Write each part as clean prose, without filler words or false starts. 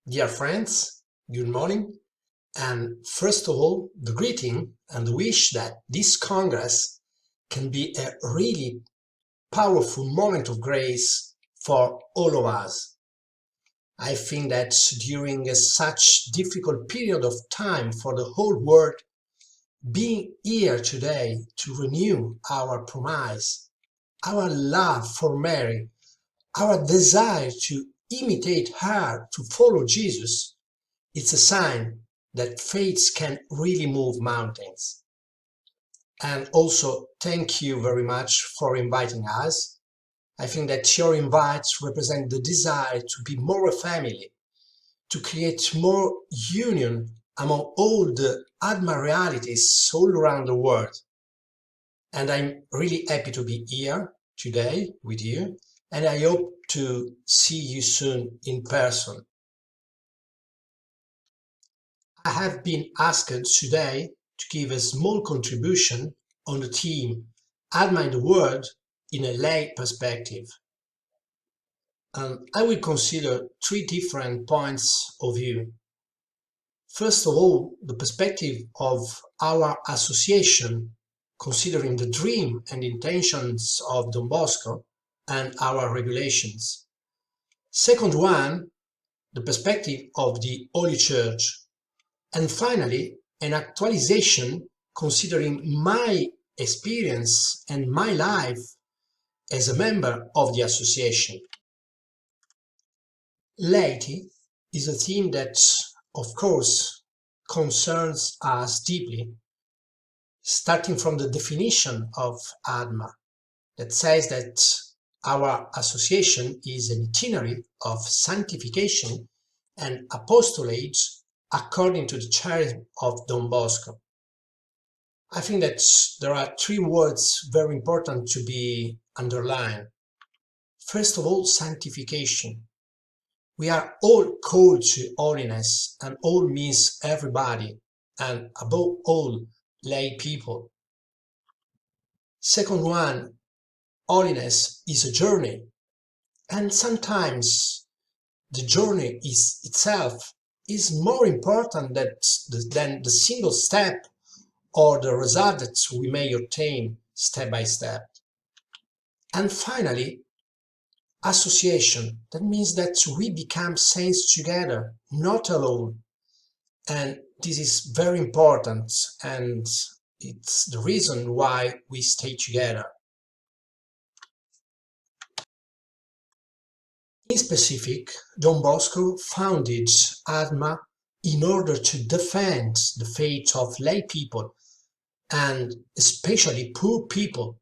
Dear friends, good morning. And first of all, the greeting and the wish that this Congress can be a really powerful moment of grace for all of us. I think that during such difficult period of time for the whole world, being here today to renew our promise, our love for Mary, our desire to imitate her, to follow Jesus, it's a sign that faith can really move mountains. And also, thank you very much for inviting us. I think that your invites represent the desire to be more a family, to create more union among all the ADMA realities all around the world. And I'm really happy to be here today with you, and I hope to see you soon in person. I have been asked today to give a small contribution on the theme ADMA in the World in a lay perspective. I will consider three different points of view. First of all, the perspective of our association, considering the dream and intentions of Don Bosco and our regulations. Second one, the perspective of the Holy Church. And finally, an actualization considering my experience and my life as a member of the association. Laity is a theme that, of course, concerns us deeply, starting from the definition of ADMA that says that our association is an itinerary of sanctification and apostolate according to the charism of Don Bosco. I think that there are three words very important to be underlined. First of all, sanctification. We are all called to holiness, and all means everybody, and above all, lay people. Second one, holiness is a journey, and sometimes the journey itself is more important than the single step or the result that we may obtain step by step. And finally, association. That means that we become saints together, not alone. And this is very important, and it's the reason why we stay together. In specific, Don Bosco founded ADMA in order to defend the faith of lay people, and especially poor people,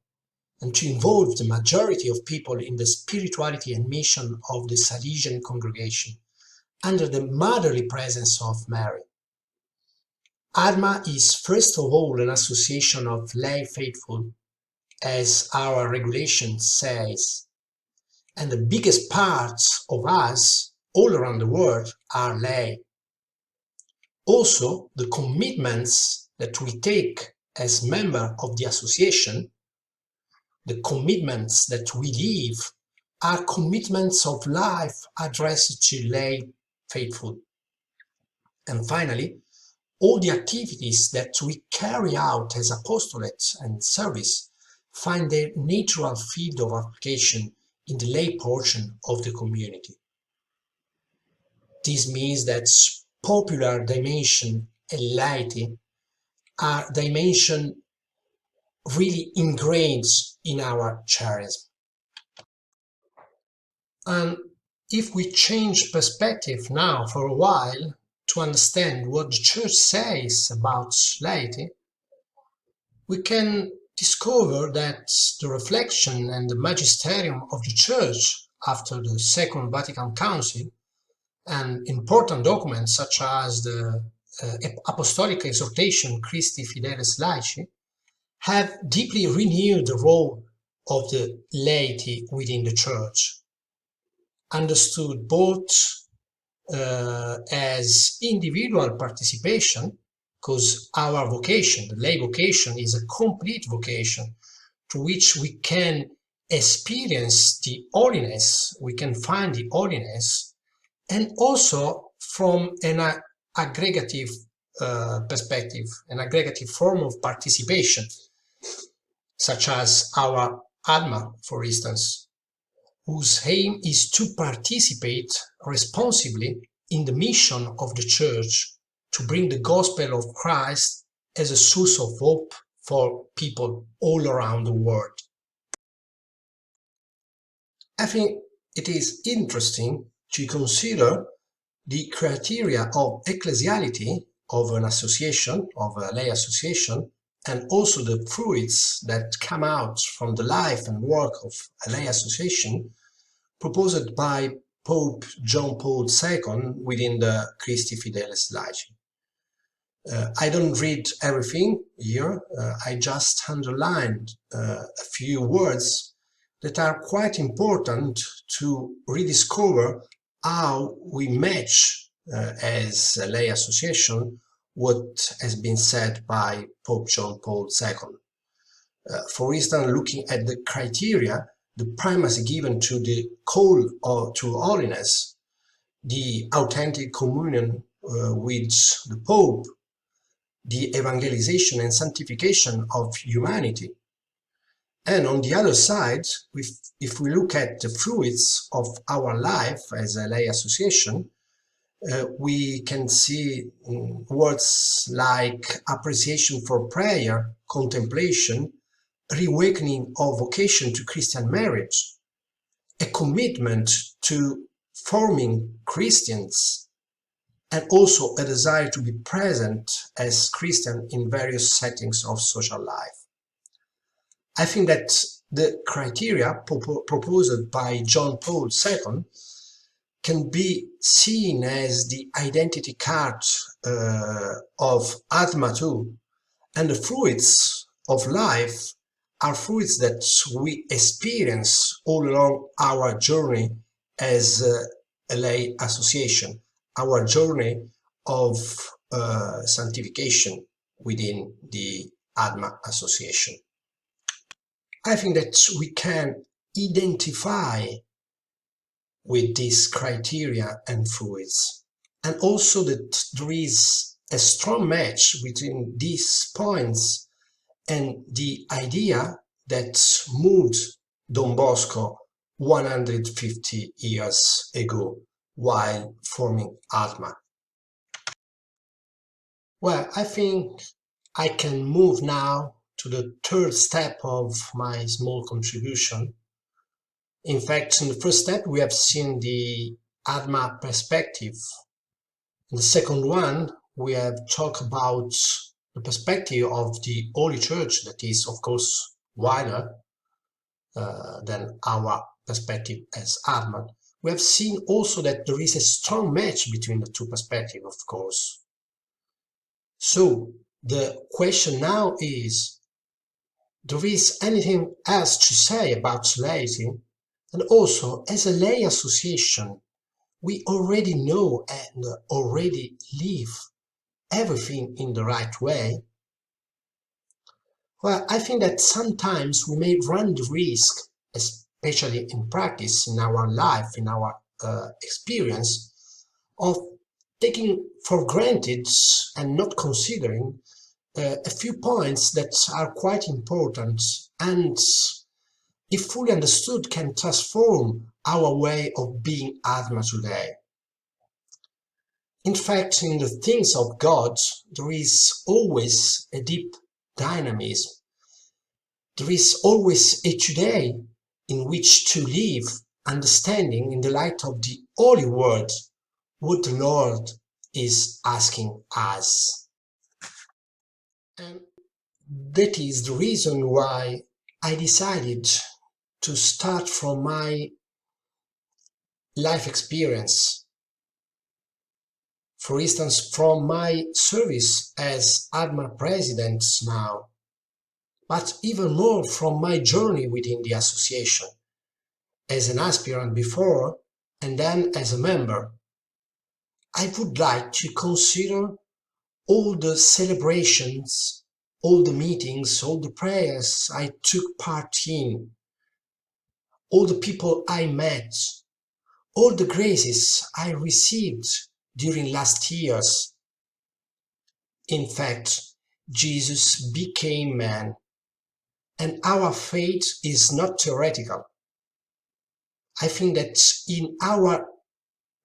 and to involve the majority of people in the spirituality and mission of the Salesian congregation, under the motherly presence of Mary. ADMA is first of all an association of lay faithful, as our regulation says, and the biggest parts of us all around the world are lay. Also, the commitments that we take as member of the association, the commitments that we live, are commitments of life addressed to lay faithful. And finally, all the activities that we carry out as apostolates and service find their natural field of application in the lay portion of the community. This means that popular dimension and laity are dimensions really ingrained in our charism. And if we change perspective now for a while to understand what the Church says about laity, we can discover that the reflection and the magisterium of the Church after the Second Vatican Council and important documents such as the Apostolic Exhortation Christi Fidelis Laici have deeply renewed the role of the laity within the Church, understood both as individual participation, because our vocation, the lay vocation, is a complete vocation to which we can experience the holiness, we can find the holiness, and also from an aggregative perspective, an aggregative form of participation, such as our ADMA, for instance, whose aim is to participate responsibly in the mission of the Church to bring the gospel of Christ as a source of hope for people all around the world. I think it is interesting to consider the criteria of ecclesiality of an association, of a lay association, and also the fruits that come out from the life and work of a lay association proposed by Pope John Paul II within the Christi Fidelis Liturgy. I don't read everything here, I just underlined a few words that are quite important to rediscover how we match as a lay association what has been said by Pope John Paul II. For instance, looking at the criteria, the primacy given to the call to holiness, the authentic communion with the Pope, the evangelization and sanctification of humanity. And on the other side, if we look at the fruits of our life as a lay association, we can see words like appreciation for prayer, contemplation, reawakening of vocation to Christian marriage, a commitment to forming Christians, and also a desire to be present as Christian in various settings of social life. I think that the criteria proposed by John Paul II can be seen as the identity card of ADMA-EAO, and the fruits of life are fruits that we experience all along our journey as a lay association, our journey of sanctification within the ADMA association. I think that we can identify with these criteria and fruits, and also that there is a strong match between these points and the idea that moved Don Bosco 150 years ago while forming ADMA. Well, I think I can move now to the third step of my small contribution. In fact, in the first step, we have seen the ADMA perspective. In the second one, we have talked about the perspective of the Holy Church, that is, of course, wider than our perspective as ADMA. We have seen also that there is a strong match between the two perspectives, of course. So the question now is, there is anything else to say about laity? And also, as a lay association, we already know and already live everything in the right way. Well, I think that sometimes we may run the risk, especially in practice, in our life, in our experience, of taking for granted and not considering a few points that are quite important and, if fully understood, can transform our way of being ADMA today. In fact, in the things of God, there is always a deep dynamism. There is always a today in which to live, understanding in the light of the Holy Word what the Lord is asking us. And that is the reason why I decided to start from my life experience. For instance, from my service as ADMA president now, but even more from my journey within the association, as an aspirant before and then as a member. I would like to consider all the celebrations, all the meetings, all the prayers I took part in, all the people I met, all the graces I received during last years. In fact, Jesus became man, and our faith is not theoretical. I think that in our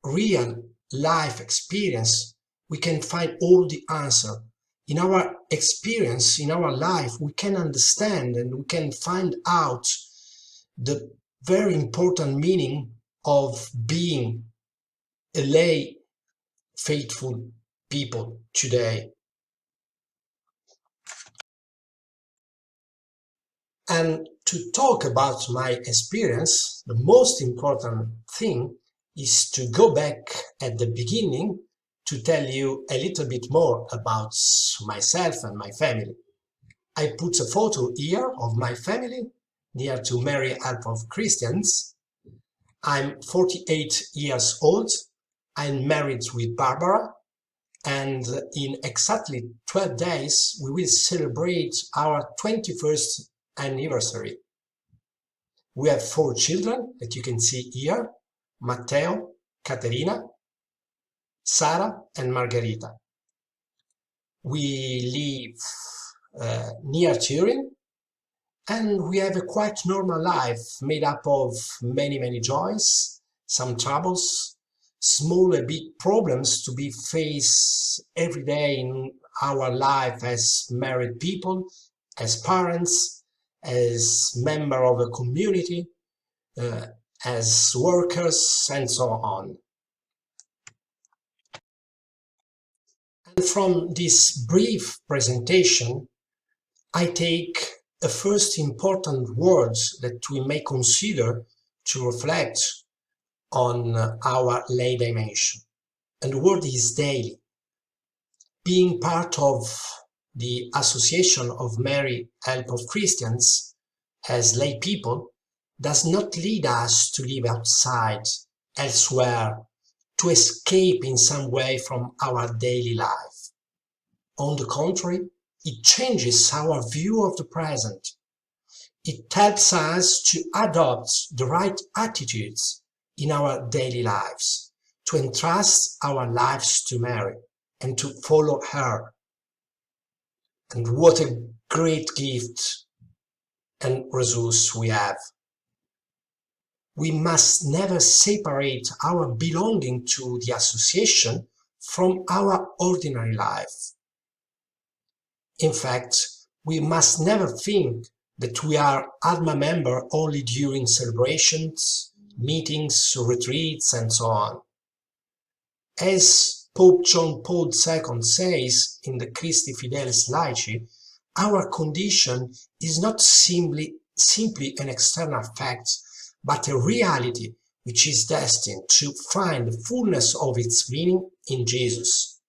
real life experience, we can find all the answer. In our experience, in our life, we can understand and we can find out the very important meaning of being a lay faithful people today. And to talk about my experience, the most important thing is to go back at the beginning to tell you a little bit more about myself and my family. I put a photo here of my family near to Mary Help of Christians. I'm 48 years old. I'm married with Barbara, and in exactly 12 days we will celebrate our 21st anniversary. We have 4 children that you can see here: Matteo, Caterina, Sara and Margherita. We live near Turin, and we have a quite normal life made up of many joys, some troubles, small and big problems to be faced every day in our life as married people, as parents, as member of a community, as workers, and so on. And from this brief presentation, I take a first important words that we may consider to reflect on our lay dimension. And the word is daily. Being part of the Association of Mary Help of Christians as lay people does not lead us to live outside, elsewhere, to escape in some way from our daily life. On the contrary, it changes our view of the present. It helps us to adopt the right attitudes in our daily lives, to entrust our lives to Mary and to follow her. And what a great gift and resource we have. We must never separate our belonging to the association from our ordinary life. In fact, we must never think that we are ADMA member only during celebrations, meetings, retreats, and so on. As Pope John Paul II says in the Christi Fidelis Laici, our condition is not simply an external fact, but a reality which is destined to find the fullness of its meaning in Jesus.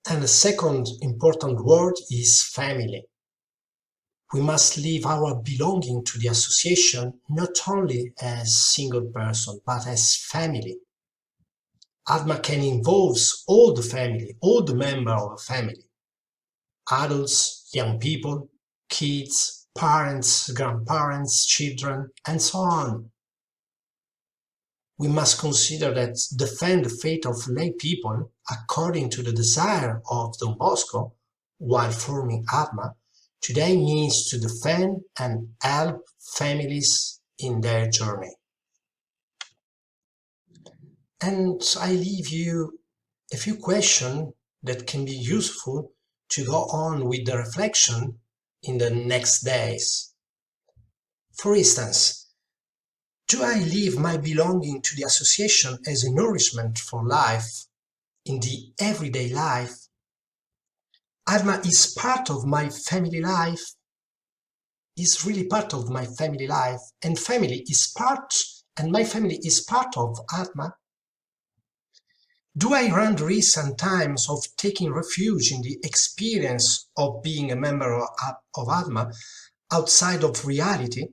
And the second important word is family. We must leave our belonging to the association not only as single person, but as family. ADMA can involve all the family, all the members of a family. Adults, young people, kids, parents, grandparents, children, and so on. We must consider that defend the faith of lay people according to the desire of Don Bosco while forming ADMA today means to defend and help families in their journey. And I leave you a few questions that can be useful to go on with the reflection in the next days. For instance, do I leave my belonging to the association as a nourishment for life in the everyday life? ADMA is part of my family life, is really part of my family life, and my family is part of ADMA. Do I run the risk sometimes of taking refuge in the experience of being a member of ADMA outside of reality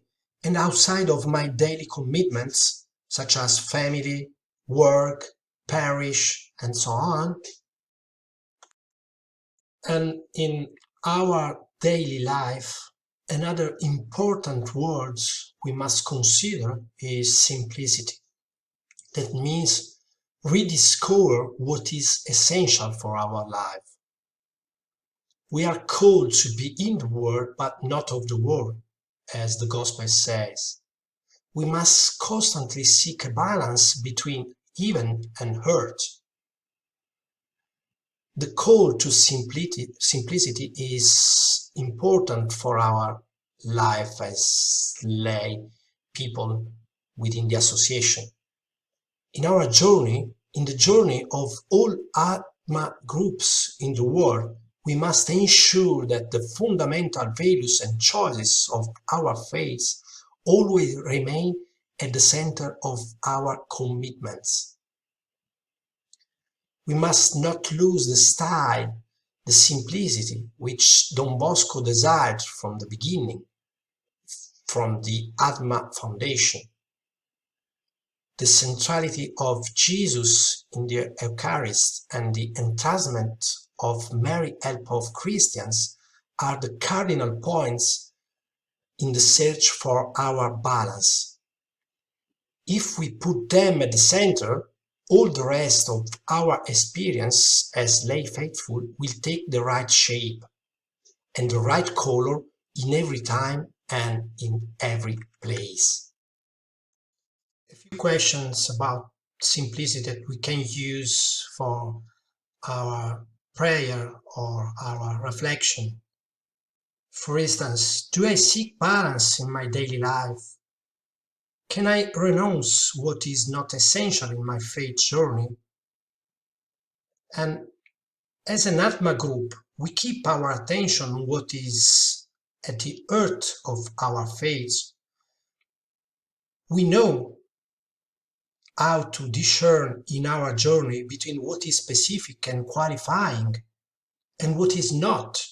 and outside of my daily commitments, such as family, work, parish, and so on? And in our daily life, another important word we must consider is simplicity. That means rediscover what is essential for our life. We are called to be in the world, but not of the world, as the Gospel says. We must constantly seek a balance between heaven and earth. The call to simplicity is important for our life as lay people within the association. In our journey, in the journey of all ADMA groups in the world, we must ensure that the fundamental values and choices of our faith always remain at the center of our commitments. We must not lose the style, the simplicity which Don Bosco desired from the beginning, from the ADMA foundation. The centrality of Jesus in the Eucharist and the entrustment of Mary, help of Christians, are the cardinal points in the search for our balance. If we put them at the center, all the rest of our experience as lay faithful will take the right shape and the right color in every time and in every place. A few questions about simplicity that we can use for our prayer or our reflection. For instance, do I seek balance in my daily life? Can I renounce what is not essential in my faith journey? And as an ATMA group, we keep our attention on what is at the heart of our faith. We know how to discern in our journey between what is specific and qualifying and what is not.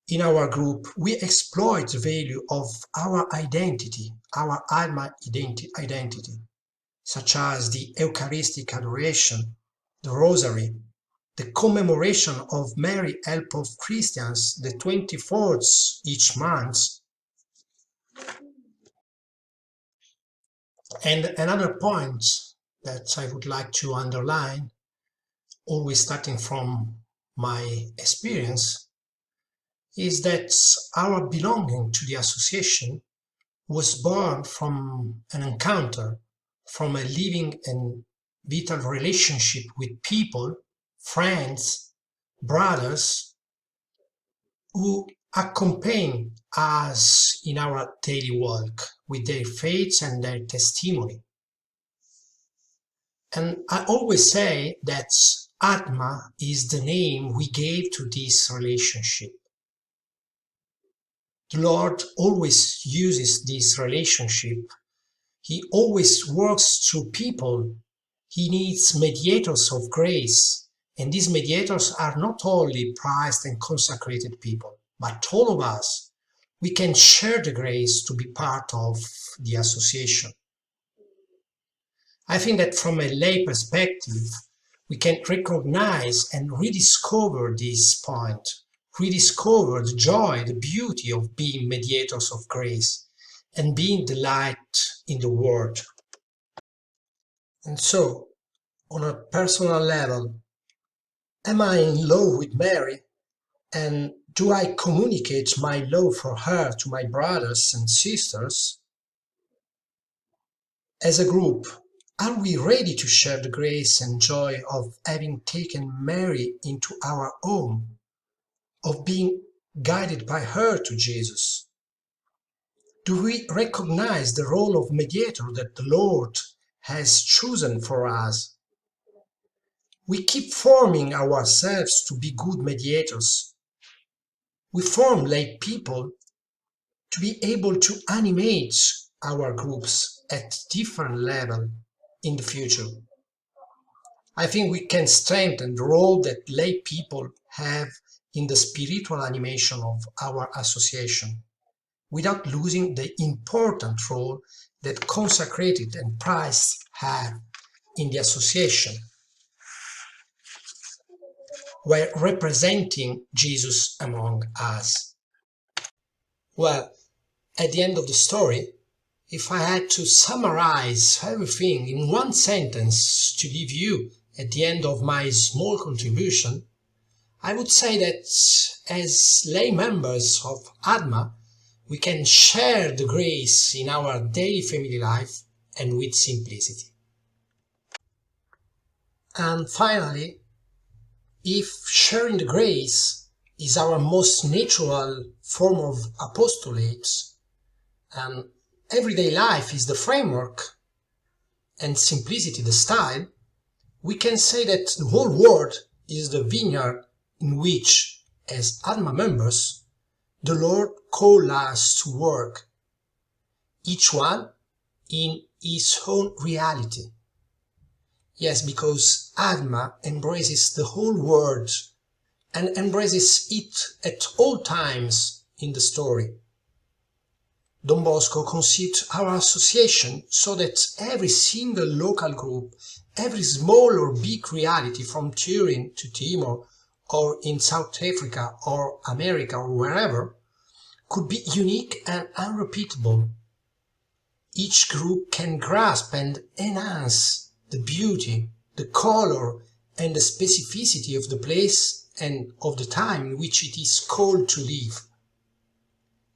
In our group, we exploit the value of our identity, our ADMA identity, such as the Eucharistic adoration, the Rosary, the commemoration of Mary, help of Christians, the 24th each month. And another point that I would like to underline, always starting from my experience, is that our belonging to the association was born from an encounter, from a living and vital relationship with people, friends, brothers, who accompany us in our daily walk with their faith and their testimony. And I always say that Atma is the name we gave to this relationship. The Lord always uses this relationship. He always works through people. He needs mediators of grace. And these mediators are not only prized and consecrated people, but all of us. We can share the grace to be part of the association. I think that from a lay perspective, we can recognize and rediscover this point, rediscover the joy, the beauty of being mediators of grace and being the light in the world. And so, on a personal level, am I in love with Mary? And do I communicate my love for her to my brothers and sisters? As a group, are we ready to share the grace and joy of having taken Mary into our home, of being guided by her to Jesus? Do we recognize the role of mediator that the Lord has chosen for us? We keep forming ourselves to be good mediators. We form like people to be able to animate our groups at different level in the future. I think we can strengthen the role that lay people have in the spiritual animation of our association, without losing the important role that consecrated and priests have in the association, while representing Jesus among us. Well, at the end of the story, if I had to summarize everything in one sentence to give you at the end of my small contribution, I would say that as lay members of ADMA, we can share the grace in our daily family life and with simplicity. And finally, if sharing the grace is our most natural form of apostolate, and everyday life is the framework, and simplicity the style, we can say that the whole world is the vineyard in which, as ADMA members, the Lord calls us to work, each one in his own reality. Yes, because ADMA embraces the whole world and embraces it at all times in the story. Don Bosco conceived our association so that every single local group, every small or big reality from Turin to Timor, or in South Africa or America or wherever, could be unique and unrepeatable. Each group can grasp and enhance the beauty, the color and the specificity of the place and of the time in which it is called to live,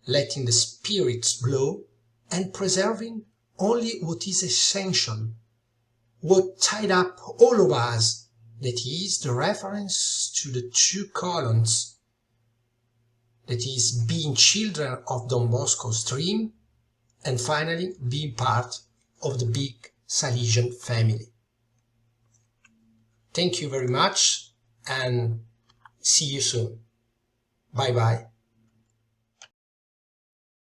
letting the spirits blow and preserving only what is essential, what tied up all of us, that is the reference to the two columns, that is being children of Don Bosco's dream, and finally being part of the big Salesian family. Thank you very much and see you soon. Bye bye.